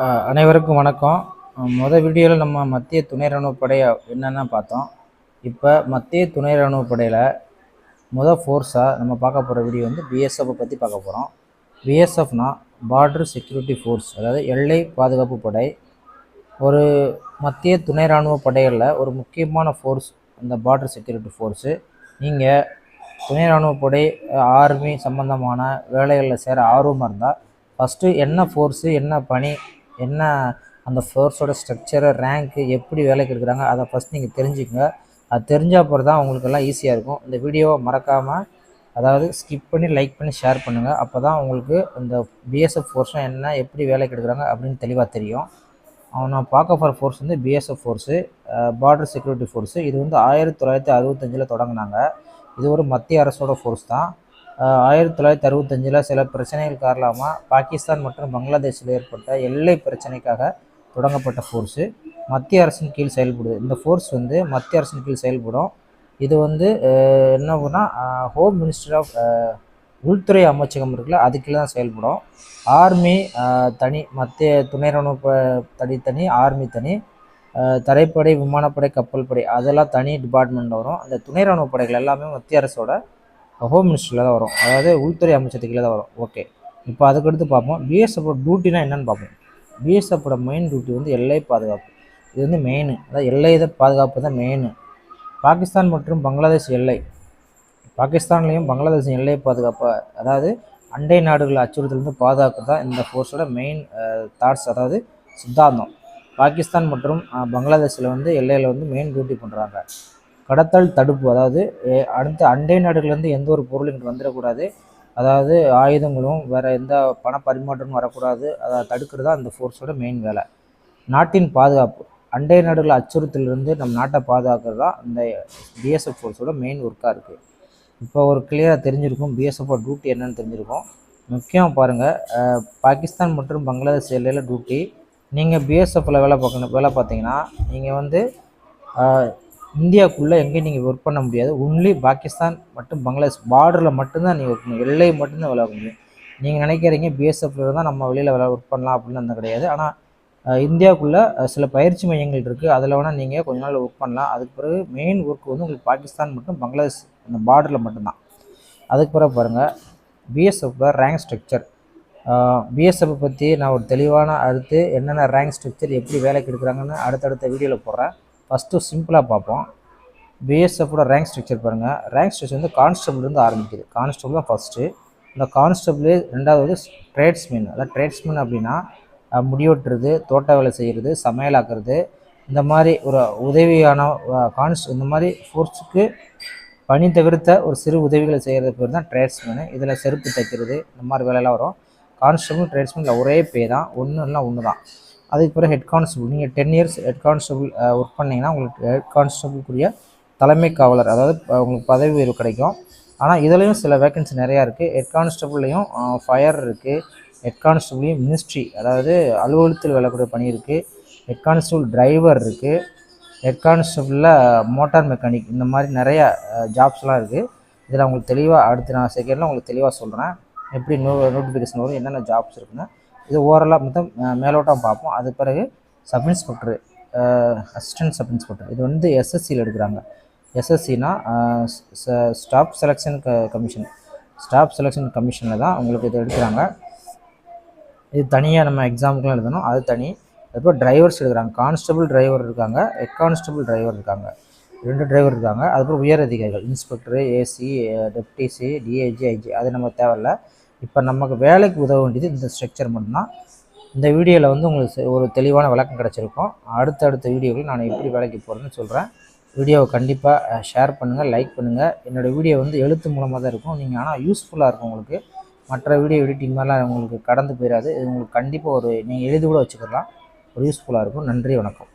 அனைவருக்கும் வணக்கம். வீடியோவில் நம்ம மத்திய துணை இராணுவப்படை என்னென்ன பார்த்தோம். இப்போ மத்திய துணை இராணுவப்படையில் ஃபோர்ஸாக நம்ம பார்க்க போகிற வீடியோ வந்து பிஎஸ்எஃப்பை பற்றி பார்க்க போகிறோம். பிஎஸ்எஃப்னா பார்டர் செக்யூரிட்டி ஃபோர்ஸ், அதாவது எல்லை பாதுகாப்பு படை. ஒரு மத்திய துணை இராணுவ படைகளில் ஒரு முக்கியமான ஃபோர்ஸ் அந்த பார்டர் செக்யூரிட்டி ஃபோர்ஸு. நீங்கள் துணை இராணுவப்படை ஆர்மி சம்பந்தமான வேலைகளில் சேர ஆர்வமாக இருந்தால் ஃபஸ்ட்டு என்ன ஃபோர்ஸு, என்ன பணி, என்ன அந்த ஃபோர்ஸோட ஸ்ட்ரக்சரு, ரேங்க்கு, எப்படி வேலைக்கு எடுக்கிறாங்க அதை ஃபஸ்ட் நீங்கள் தெரிஞ்சுக்கங்க. அது தெரிஞ்ச அப்புறம் தான் உங்களுக்கெல்லாம் ஈஸியாக இருக்கும். இந்த வீடியோவை மறக்காமல், அதாவது ஸ்கிப் பண்ணி லைக் பண்ணி ஷேர் பண்ணுங்கள். அப்போ தான் உங்களுக்கு இந்த பிஎஸ்எஃப் ஃபோர்ஸும் என்ன, எப்படி வேலைக்கு எடுக்கிறாங்க அப்படின்னு தெளிவாக தெரியும். நான் பார்க்க போகிற ஃபோர்ஸ் வந்து BSF force, border security force. இது வந்து 1965 தொடங்கினாங்க. இது ஒரு மத்திய அரசோட ஃபோர்ஸ் தான். 1965 சில பிரச்சனைகள் காரணமாக பாகிஸ்தான் மற்றும் பங்களாதேஷில் ஏற்பட்ட எல்லை பிரச்சனைக்காக தொடங்கப்பட்ட ஃபோர்ஸு மத்திய அரசின் கீழ் செயல்படுது. இந்த ஃபோர்ஸ் வந்து மத்திய அரசின் கீழ் செயல்படும். இது வந்து என்ன பண்ணால் ஹோம் மினிஸ்டர் ஆஃப் உள்துறை அமைச்சகம் இருக்குல்ல, அது கீழே தான் செயல்படும். ஆர்மி தனி, மத்திய துணை இராணுவ தனி, ஆர்மி தனி, தரைப்படை, விமானப்படை, கப்பல் படை அதெல்லாம் தனி டிபார்ட்மெண்ட் வரும். அந்த துணை இராணுவ படைகள் எல்லாமே மத்திய அரசோட ஹோம் மினிஸ்டரில் தான் வரும், அதாவது உள்துறை அமைச்சத்துக்குள்ளே தான் வரும். ஓகே, இப்போ அதுக்கடுத்து பார்ப்போம் பிஎஸ்எஃப்போட டியூட்டினா என்னென்னு பார்ப்போம். பிஎஸ்எஃப்போட மெயின் டியூட்டி வந்து எல்லை பாதுகாப்பு. இது வந்து மெயின், அதாவது எல்லை பாதுகாப்பு தான் மெயின். பாகிஸ்தான் மற்றும் பங்களாதேஷ் எல்லை, பாகிஸ்தான்லேயும் பங்களாதேஷ் எல்லை பாதுகாப்பு, அதாவது அண்டை நாடுகள் அச்சுறுத்தலேருந்து பாதுகாப்பு தான் இந்த ஃபோர்ஸோட மெயின் தாட்ஸ், அதாவது சித்தாந்தம். பாகிஸ்தான் மற்றும் பங்களாதேஷில் வந்து எல்லையில் வந்து மெயின் டியூட்டி பண்ணுறாங்க. கடத்தல் தடுப்பு, அதாவது அடுத்த அண்டை நாடுகள்லேருந்து எந்த ஒரு பொருள் இங்கே வந்துடக்கூடாது, அதாவது ஆயுதங்களும் வேறு எந்த பண பரிமாற்றமும் வரக்கூடாது, அதை தடுக்கிறது தான் அந்த ஃபோர்ஸோட மெயின் வேலை. நாட்டின் பாதுகாப்பு, அண்டை நாடுகள் அச்சுறுத்தலிருந்து நம்ம நாட்டை பாதுகாக்கிறது தான் இந்த பிஎஸ்எஃப் ஃபோர்ஸோட மெயின் ஒர்க்காக இருக்குது. இப்போ ஒரு கிளியராக தெரிஞ்சிருக்கும் பிஎஸ்எஃப்போட டியூட்டி என்னென்னு தெரிஞ்சிருக்கும். முக்கியம் பாருங்கள், பாகிஸ்தான் மற்றும் பங்களாதேஷ் எல்லையில் டியூட்டி. நீங்கள் பிஎஸ்எஃப்பில் வேலை பார்த்தீங்கன்னா நீங்கள் வந்து இந்தியாவுக்குள்ளே எங்கேயும் நீங்கள் ஒர்க் பண்ண முடியாது. ஒன்லி பாகிஸ்தான் மற்றும் பங்களாதேஷ் பார்டரில் மட்டும்தான் நீங்கள் ஒர்க் பண்ணணும், எல்லை மட்டும்தான் விளையாட முடியும். நீங்கள் நினைக்கிறீங்க பிஎஸ்எஃப்பில் தான் நம்ம வெளியில் ஒர்க் பண்ணலாம் அப்படின்னு அந்த கிடையாது. ஆனால் இந்தியாவுக்குள்ளே சில பயிற்சி மையங்கள் இருக்குது, அதில் வேணால் நீங்கள் கொஞ்ச நாள் ஒர்க் பண்ணலாம். அதுக்கு பிறகு மெயின் ஒர்க் வந்து உங்களுக்கு பாகிஸ்தான் மற்றும் பங்களாதேஷ் அந்த பார்டரில் மட்டும்தான். அதுக்கு பிறகு பாருங்கள் பிஎஸ்எஃப்பில் ரேங்க் ஸ்ட்ரக்சர். பிஎஸ்எஃப் பற்றி நான் ஒரு தெளிவான அடுத்து என்னென்ன ரேங்க் ஸ்ட்ரக்சர், எப்படி வேலைக்கு எடுக்கிறாங்கன்னு அடுத்தடுத்த வீடியோவில் போடுறேன். ஃபஸ்ட்டு சிம்பிளாக பார்ப்போம். பிஎஸ்எஃப்போட ரேங்க் ஸ்ட்ரக்சர் பாருங்கள். ரேங்க் ஸ்ட்ரக்சர் வந்து கான்ஸ்டபிள்லேருந்து ஆரம்பிக்குது. கான்ஸ்டபிள் தான் ஃபஸ்ட்டு. இந்த கான்ஸ்டபிள் ரெண்டாவது ட்ரேட்ஸ்மேன். அதாவது ட்ரேட்ஸ்மேன் அப்படின்னா முடிவெட்டுறது, தோட்ட வேலை செய்கிறது, சமையலாக்குறது, இந்த மாதிரி ஒரு உதவியான இந்த மாதிரி ஃபோர்ஸுக்கு பணி தவிர்த்த ஒரு சிறு உதவிகளை செய்கிறது பேர் தான் ட்ரேட்ஸ்மேனு. இதில் செருப்பு தைக்கிறது, இந்த மாதிரி வேலையெல்லாம் வரும். கான்ஸ்டபிள் ட்ரேட்ஸ்மேனில் ஒரே பே தான், ஒன்று தான். அதுக்கு பிறகு ஹெட் கான்ஸ்டபிள். நீங்கள் 10 இயர்ஸ் ஹெட் கான்ஸ்டபிள் ஒர்க் பண்ணிங்கன்னா உங்களுக்கு ஹெட் கான்ஸ்டபிளுக்குரிய தலைமை காவலர், அதாவது உங்களுக்கு பதவி உயர்வு கிடைக்கும். ஆனால் இதுலேயும் சில வேக்கன்சி நிறையா இருக்குது. ஹெட் கான்ஸ்டபிள்லேயும் ஃபயர் இருக்குது, ஹெட் கான்ஸ்டபிளையும் மினிஸ்ட்ரி, அதாவது அலுவலகத்தில் வேலைக்கூடிய பணி இருக்குது, ஹெட் கான்ஸ்டபிள் டிரைவர் இருக்குது, ஹெட் கான்ஸ்டபிளில் மோட்டார் மெக்கானிக், இந்த மாதிரி நிறையா ஜாப்ஸ்லாம் இருக்குது. இதில் உங்களுக்கு தெளிவாக அடுத்து நான் செகண்டில் உங்களுக்கு தெளிவாக சொல்கிறேன் எப்படி நோட்டிஃபிகேஷன் வரும், என்னென்ன ஜாப்ஸ் இருக்குன்னு. இது ஓவரலாக மொத்தம் மேலோட்டம் பார்ப்போம். அது பிறகு sub inspector, assistant sub inspector, இது வந்து எஸ்எஸ்சியில் எடுக்கிறாங்க. எஸ்எஸ்சினா staff selection commission, staff selection கமிஷனில் தான் உங்களுக்கு இது எடுக்கிறாங்க. இது தனியாக நம்ம எக்ஸாமுக்குலாம் எழுதணும், அது தனி. அதுக்கப்புறம் டிரைவர்ஸ் எடுக்கிறாங்க. கான்ஸ்டபிள் டிரைவர் இருக்காங்க, ஹெட் கான்ஸ்டபிள் டிரைவர் இருக்காங்க, 2 டிரைவர் இருக்காங்க. அதுக்கப்புறம் உயர் அதிகாரிகள், இன்ஸ்பெக்டரு, ஏசி, டெப்டிசி, டிஐஜி, ஐஜி, அது நம்ம தேவையில்லை. இப்போ நமக்கு வேலைக்கு உதவ வேண்டியது இந்த ஸ்ட்ரக்சர் மட்டும்தான். இந்த வீடியோவில் வந்து உங்களுக்கு ஒரு தெளிவான விளக்கம் கிடச்சிருக்கும். அடுத்தடுத்த வீடியோவில் நான் எப்படி வேலைக்கு போகிறேன்னு சொல்கிறேன். வீடியோவை கண்டிப்பாக ஷேர் பண்ணுங்கள், லைக் பண்ணுங்கள். என்னோடய வீடியோ வந்து எழுத்து மூலமாக தான் இருக்கும். நீங்கள் ஆனால் யூஸ்ஃபுல்லாக இருக்கும் உங்களுக்கு. மற்ற வீடியோ எடிட்டிங் மாதிரிலாம் உங்களுக்கு கடந்து போயிடாது. இது உங்களுக்கு கண்டிப்பாக நீங்கள் எழுதி கூட வச்சுக்கலாம், ஒரு யூஸ்ஃபுல்லாக இருக்கும். நன்றி, வணக்கம்.